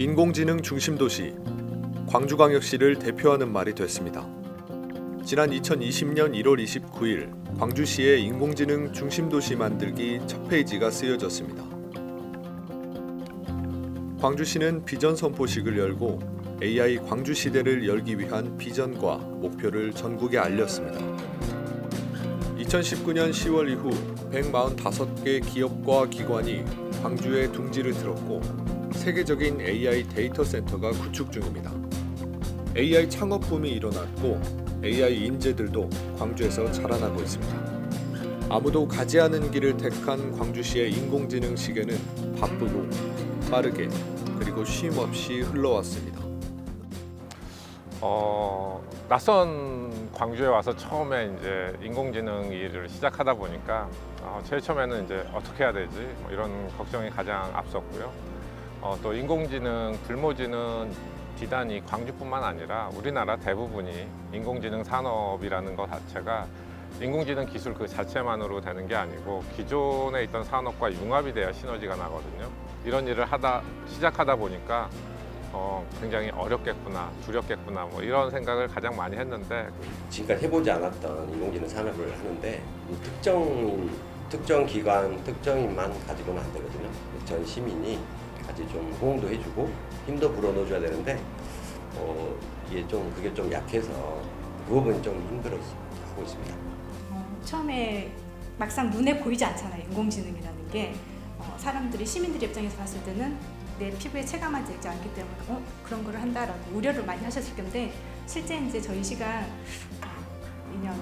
인공지능 중심 도시, 광주광역시를 대표하는 말이 됐습니다. 지난 2020년 1월 29일 광주시의 인공지능 중심 도시 만들기 첫 페이지가 쓰여졌습니다. 광주시는 비전 선포식을 열고 AI 광주 시대를 열기 위한 비전과 목표를 전국에 알렸습니다. 2019년 10월 이후 145개 기업과 기관이 광주에 둥지를 틀었고 세계적인 AI 데이터 센터가 구축 중입니다. AI 창업 붐이 일어났고 AI 인재들도 광주에서 자라나고 있습니다. 아무도 가지 않은 길을 택한 광주시의 인공지능 시계는 바쁘고 빠르게 그리고 쉼 없이 흘러왔습니다. 낯선 광주에 와서 처음에 이제 인공지능 일을 시작하다 보니까 제일 처음에는 이제 어떻게 해야 되지 뭐 이런 걱정이 가장 앞섰고요. 또 인공지능 불모지는 비단이 광주뿐만 아니라 우리나라 대부분이 인공지능 산업이라는 것 자체가 인공지능 기술 그 자체만으로 되는 게 아니고 기존에 있던 산업과 융합이 돼야 시너지가 나거든요. 이런 일을 시작하다 보니까 굉장히 어렵겠구나, 두렵겠구나 뭐 이런 생각을 가장 많이 했는데 지금까지 해보지 않았던 인공지능 산업을 하는데 특정 기관, 특정인만 가지고는 안 되거든요. 전 시민이 같이 좀 호응도 해주고 힘도 불어넣어줘야 되는데 그게 좀 약해서 그 부분이 좀 힘들어하고 있습니다. 처음에 막상 눈에 보이지 않잖아요. 인공지능이라는 게 사람들이 시민들 입장에서 봤을 때는 내 피부에 체감하지 않기 때문에 그런 거를 한다라는 우려를 많이 하셨을 건데 실제 이제 저희 시가 2년,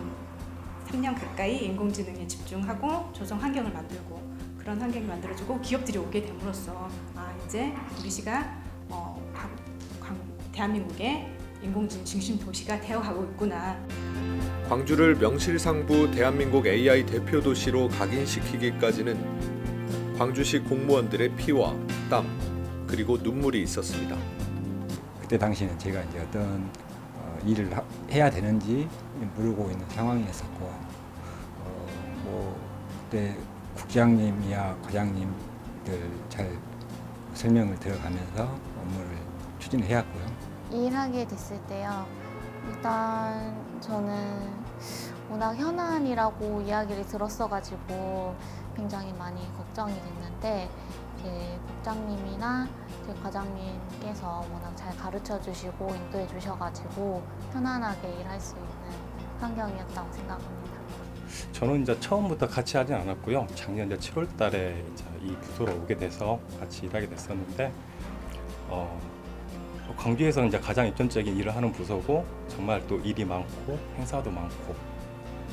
3년 가까이 인공지능에 집중하고 조성 환경을 만들고 그런 환경을 만들어주고 기업들이 오게 됨으로써 이제 우리 시가 대한민국의 인공지능 중심 도시가 되어가고 있구나. 광주를 명실상부 대한민국 AI 대표 도시로 각인시키기까지는 광주시 공무원들의 피와 땀 그리고 눈물이 있었습니다. 그때 당시에는 제가 이제 어떤 일을 해야 되는지 모르고 있는 상황이었었고, 그때 국장님이야 과장님들 잘 설명을 들어가면서 업무를 추진을 해왔고요. 일하게 됐을 때요. 일단 저는 워낙 현안이라고 이야기를 들었어가지고 굉장히 많이 걱정이 됐는데 제 국장님이나 제 과장님께서 워낙 잘 가르쳐 주시고 인도해 주셔가지고 편안하게 일할 수 있는 환경이었다고 생각합니다. 저는 이제 처음부터 같이 하진 않았고요. 작년 7월 달에 이제 이 부서로 오게 돼서 같이 일하게 됐었는데 광주에서 이제 가장 입전적인 일을 하는 부서고 정말 또 일이 많고 행사도 많고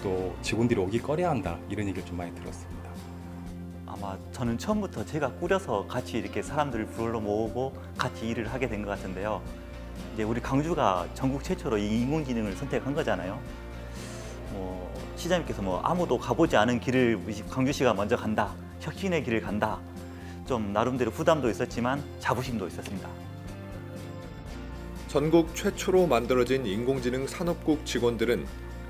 또 직원들이 오기 꺼려한다 이런 얘기를 좀 많이 들었습니다. 아마 저는 처음부터 제가 꾸려서 같이 이렇게 사람들을 불러 모으고 같이 일을 하게 된 것 같은데요. 이제 우리 광주가 전국 최초로 이 인공지능을 선택한 거잖아요. 시장님께서 아무도 가보지 않은 길을 광주시가 먼저 간다, 혁신의 길을 간다. 좀 나름대로 부담도 있었지만 자부심도 있었습니다. 전국 최초로 만들어진 인공지능 산업국 직원들은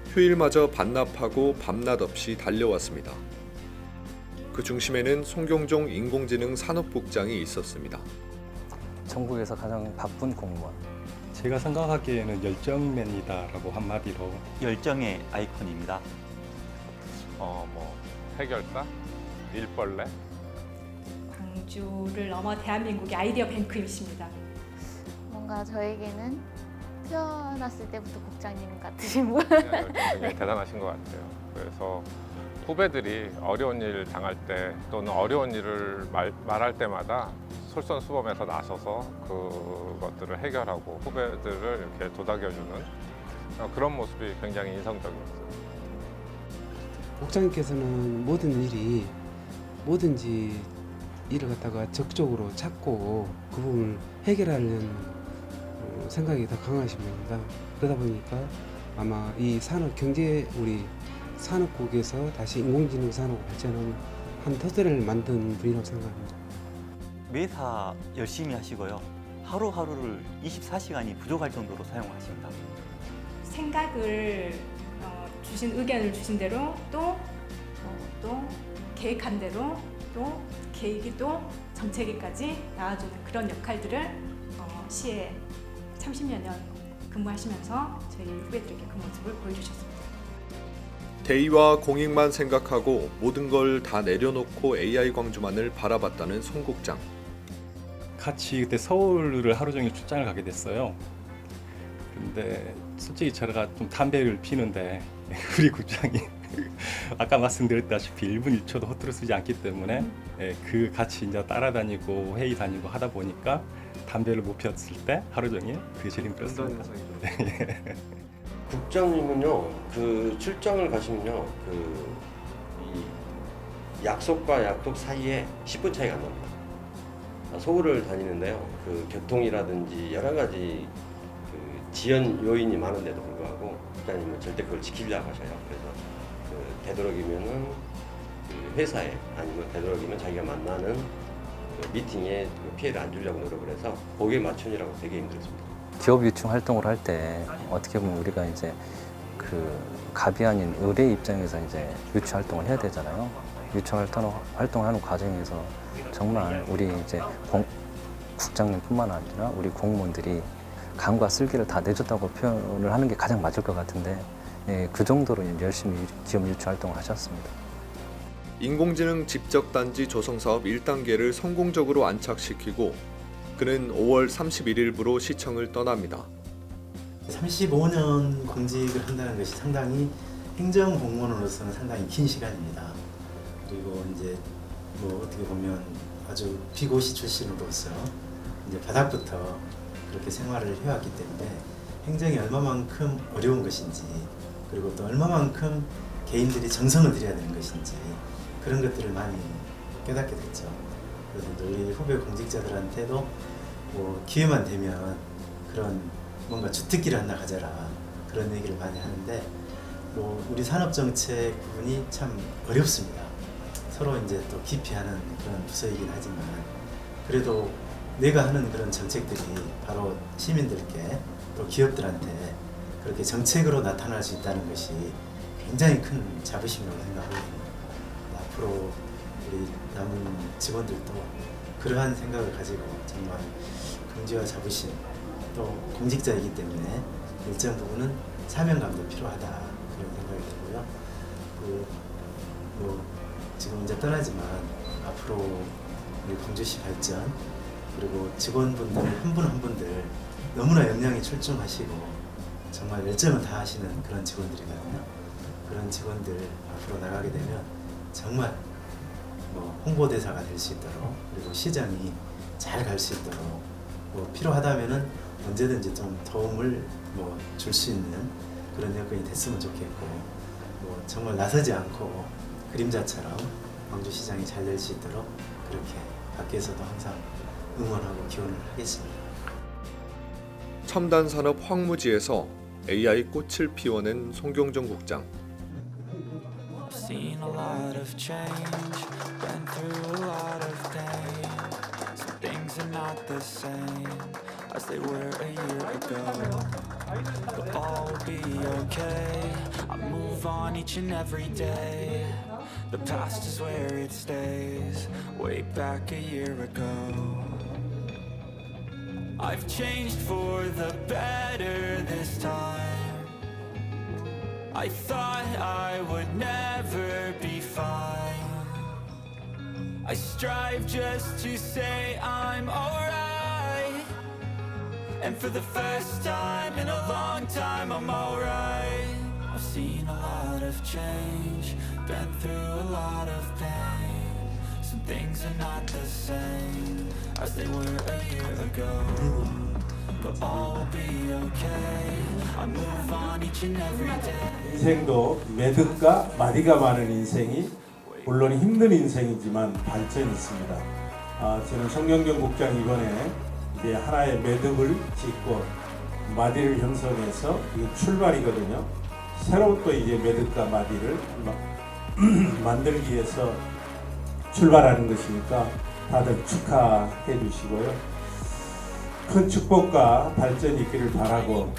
휴일마저 반납하고 밤낮 없이 달려왔습니다. 그 중심에는 송경종 인공지능 산업국장이 있었습니다. 전국에서 가장 바쁜 공무원. 제가 생각하기에는 열정맨이다라고 한마디로 열정의 아이콘입니다. 해결사, 일벌레. 광주를 넘어 대한민국의 아이디어 뱅크이십니다. 뭔가 저에게는 태어났을 때부터 국장님 같으신 분. 굉장히 대단하신 것 같아요. 그래서 후배들이 어려운 일 당할 때 또는 어려운 일을 말할 때마다 솔선수범해서 나서서 그것들을 해결하고 후배들을 이렇게 도닥여주는 그런 모습이 굉장히 인상적이었어요. 국장님께서는 모든 일이 뭐든지 일을 갖다가 적극적으로 찾고 그 부분을 해결하려는 생각이 더 강하신 분입니다. 그러다 보니까 아마 이 산업 경제 우리 산업국에서 다시 인공지능 산업으로 발전하는 한 터전을 만든 분이라고 생각합니다. 매사 열심히 하시고요. 하루하루를 24시간이 부족할 정도로 사용하십니다. 생각을 주신 의견을 주신 대로 또 계획한 대로 또 계획이 또 정책위까지 나와주는 그런 역할들을 시에 30여 년 근무하시면서 저희 후배들에게 그 모습을 보여주셨습니다. 대의와 공익만 생각하고 모든 걸 다 내려놓고 AI 광주만을 바라봤다는 송 국장. 같이 그때 서울을 하루 종일 출장을 가게 됐어요. 근데 솔직히 제가 좀 담배를 피는데 우리 국장이 아까 말씀드렸다시피 1분 1초도 허투루 쓰지 않기 때문에 그 같이 이제 따라다니고 회의 다니고 하다 보니까 담배를 못 피웠을 때 하루 종일 그게 제일 힘들었습니다. 국장님은요, 그 출장을 가시면요, 이 약속과 약속 사이에 10분 차이가 안 납니다. 서울을 다니는데요, 그 교통이라든지 여러 가지 그 지연 요인이 많은데도 불구하고 국장님은 절대 그걸 지키려고 하셔요. 그래서 그 되도록이면은 그 회사에 아니면 되도록이면 자기가 만나는 그 미팅에 피해를 안 주려고 노력을 해서 거기에 맞추느라고 되게 힘들었습니다. 기업 유충 활동을 할 때 어떻게 보면 우리가 이제 그 갑이 아닌 을의 입장에서 이제 유추 활동을 해야 되잖아요. 유추 활동하는 과정에서 정말 우리 이제 국장님뿐만 아니라 우리 공무원들이 간과 쓸기를 다 내줬다고 표현을 하는 게 가장 맞을 것 같은데 그 정도로 열심히 기업 유추 활동을 하셨습니다. 인공지능 집적단지 조성 사업 1단계를 성공적으로 안착시키고 그는 5월 31일부로 시청을 떠납니다. 35년 공직을 한다는 것이 상당히 행정공무원으로서는 상당히 긴 시간입니다. 그리고 이제 뭐 어떻게 보면 아주 비고시 출신으로서 이제 바닥부터 그렇게 생활을 해왔기 때문에 행정이 얼마만큼 어려운 것인지 그리고 또 얼마만큼 개인들이 정성을 들여야 되는 것인지 그런 것들을 많이 깨닫게 됐죠. 그래서 우리 후배 공직자들한테도 뭐 기회만 되면 그런 뭔가 주특기를 하나 가져라 그런 얘기를 많이 하는데 뭐 우리 산업정책 부분이 참 어렵습니다. 서로 이제 또 깊이 하는 그런 부서이긴 하지만 그래도 내가 하는 그런 정책들이 바로 시민들께 또 기업들한테 그렇게 정책으로 나타날 수 있다는 것이 굉장히 큰 자부심이라고 생각하거든요. 앞으로 우리 남은 직원들도 그러한 생각을 가지고 정말 긍지와 자부심 또 공직자이기 때문에 일정 부분은 사명감도 필요하다 그런 생각이 들고요. 뭐 지금 이제 떠나지만 앞으로 우리 광주시 발전 그리고 직원분들 한 분 한 분들 너무나 역량이 출중하시고 정말 열정을 다하시는 그런 직원들이거든요. 그런 직원들 앞으로 나가게 되면 정말 뭐 홍보대사가 될 수 있도록 그리고 시장이 잘 갈 수 있도록 뭐 필요하다면은 언제든지 좀 도움을 뭐 줄 수 있는 그런 여건이 됐으면 좋겠고 뭐 정말 나서지 않고 그림자처럼 광주시장이 잘 될 수 있도록 그렇게 밖에서도 항상 응원하고 기원을 하겠습니다. 첨단 산업 황무지에서 AI 꽃을 피워낸 송경정 국장. Seen a lot of change, been through a lot of pain. Some things are not the same as they were a year ago. But all will be okay. I move on each and every day. The past is where it stays, way back a year ago. I've changed for the better this time. I thought I would never be fine. I strive just to say I'm alright. And for the first time in a long time I'm alright. I've seen a lot of change, been through a lot of pain. Some things are not the same as they were a year ago. But all will be okay. I move on each and every day. 인생도 매듭과 마디가 많은 인생이 물론 힘든 인생이지만 발전이 있습니다. 저는 송경정 국장 이번에 이제 하나의 매듭을 짓고 마디를 형성해서 이게 출발이거든요. 새로운 또 이제 매듭과 마디를 만들기 위해서 출발하는 것이니까 다들 축하해 주시고요. 큰 축복과 발전이 있기를 바라고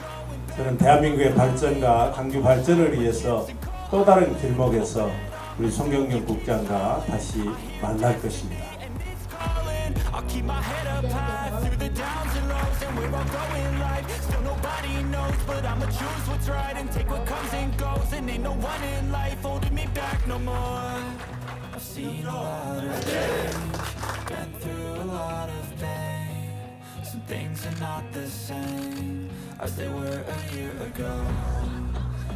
저는 대한민국의 발전과 광주 발전을 위해서 또 다른 길목에서 우리 송경정 국장과 다시 만날 것입니다. I'll keep my head up high through the downs and lows, and we're knows, but I'ma choose what's right and take what comes and goes. And ain't no one in life holding me back no more. I've seen a lot of change, been through a lot of pain. Some things are not the same as they were a year ago,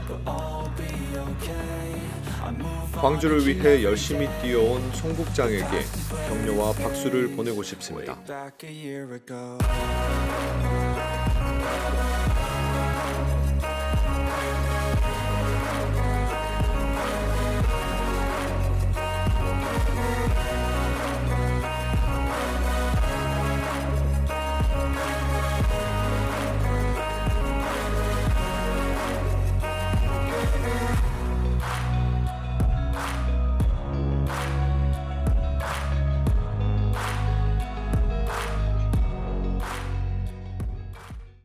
but I'll be okay. I move on. 광주를 위해 열심히 뛰어온 송 국장에게 격려와 박수를 보내고 싶습니다. Back a year ago.